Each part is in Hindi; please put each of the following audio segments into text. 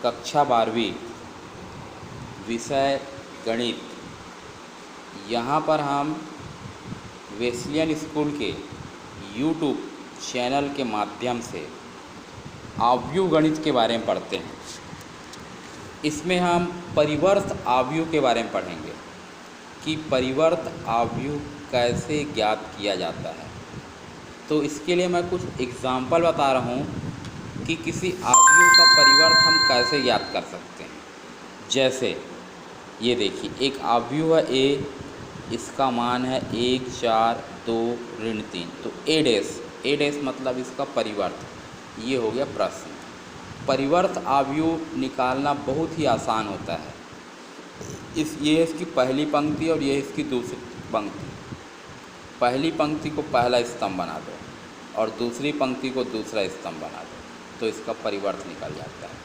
कक्षा 12वीं विषय गणित। यहाँ पर हम वेस्लियन स्कूल के यूट्यूब चैनल के माध्यम से आव्यूह गणित के बारे में पढ़ते हैं। इसमें हम परिवर्त आव्यूह के बारे में पढ़ेंगे कि परिवर्त आव्यूह कैसे ज्ञात किया जाता है। तो इसके लिए मैं कुछ एग्जाम्पल बता रहा हूँ कि किसी आव्यूह का परिवर्त हम कैसे ज्ञात कर सकते हैं। जैसे ये देखिए, एक आव्यूह है ए, इसका मान है 1 4 2 ऋण 3, तो ए डैश मतलब इसका परिवर्त। ये हो गया प्रश्न। परिवर्त आव्यूह निकालना बहुत ही आसान होता है। ये इसकी पहली पंक्ति और ये इसकी दूसरी पंक्ति। पहली पंक्ति को पहला स्तंभ बना दो और दूसरी पंक्ति को दूसरा स्तंभ बना दो, तो इसका परिवर्त निकल जाता है।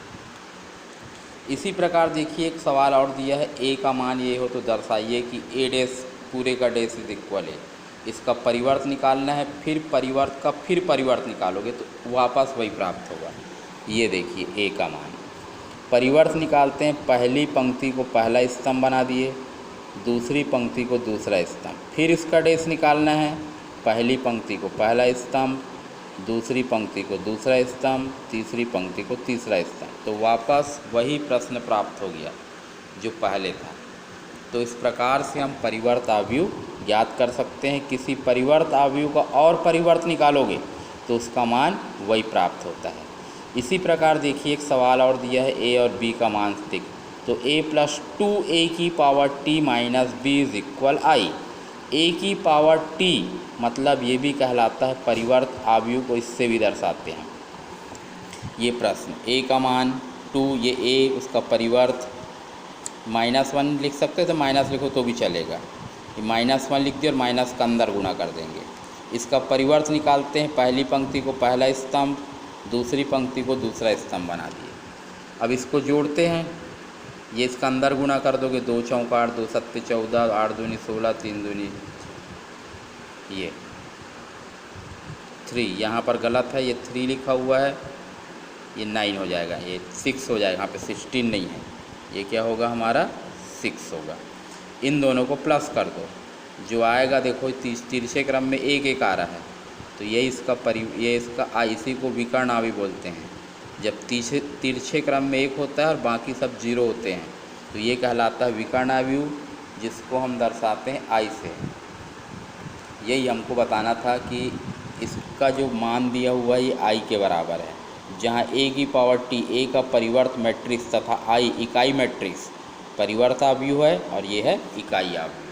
इसी प्रकार देखिए, एक सवाल और दिया है, ए का मान ये हो तो दर्शाइए कि ए डैश पूरे का डैश इज इक्वल है। इसका परिवर्त निकालना है, फिर परिवर्त निकालोगे तो वापस वही प्राप्त होगा। ये देखिए, ए का मान। परिवर्त निकालते हैं, पहली पंक्ति को पहला स्तंभ बना दिए, दूसरी पंक्ति को दूसरा स्तंभ, फिर इसका डैश निकालना है, पहली पंक्ति को पहला स्तंभ, दूसरी पंक्ति को दूसरा स्तंभ, तीसरी पंक्ति को तीसरा स्तंभ, तो वापस वही प्रश्न प्राप्त हो गया जो पहले था। तो इस प्रकार से हम परिवर्त आव्यूह ज्ञात कर सकते हैं। किसी परिवर्त आव्यूह का और परिवर्त निकालोगे तो उसका मान वही प्राप्त होता है। इसी प्रकार देखिए, एक सवाल और दिया है, ए और बी का मान दिख, तो a + 2a की power t minus B is equal I. a की पावर t मतलब ये भी कहलाता है परिवर्त आव्यूह को, इससे भी दर्शाते हैं। ये प्रश्न, a का मान 2, ये a, उसका परिवर्त -1 लिख सकते हो, तो माइनस लिखो तो भी चलेगा। ये -1 लिख दिया और माइनस का अंदर गुणा कर देंगे। इसका परिवर्त निकालते हैं, पहली पंक्ति को पहला स्तंभ, दूसरी पंक्ति को दूसरा स्तंभ बना दिए। अब इसको जोड़ते हैं, ये इसका अंदर गुणा कर दोगे, 2 चौका 8, 2 सत्ते 14, 8 दूनी 16, 3 दूनी ये 3, यहाँ पर गलत है, ये 3 लिखा हुआ है, ये 9 हो जाएगा, ये 6 हो जाएगा, यहाँ पे 16 नहीं है, ये क्या होगा हमारा 6 होगा। इन दोनों को प्लस कर दो, जो आएगा देखो तिरछे क्रम में 1 1 आ रहा है, तो ये इसका इसी को विकर्ण आव्यूह बोलते हैं। जब तिरछे क्रम में 1 होता है और बाकी सब 0 होते हैं, तो ये कहलाता है विकर्ण आव्यूह, जिसको हम दर्शाते हैं आई से। यही हमको बताना था कि इसका जो मान दिया हुआ है ये आई के बराबर है, जहाँ a की पावर t, a का परिवर्त मैट्रिक्स तथा i इकाई मैट्रिक्स परिवर्त आव्यूह है और ये है इकाई आव्यूह।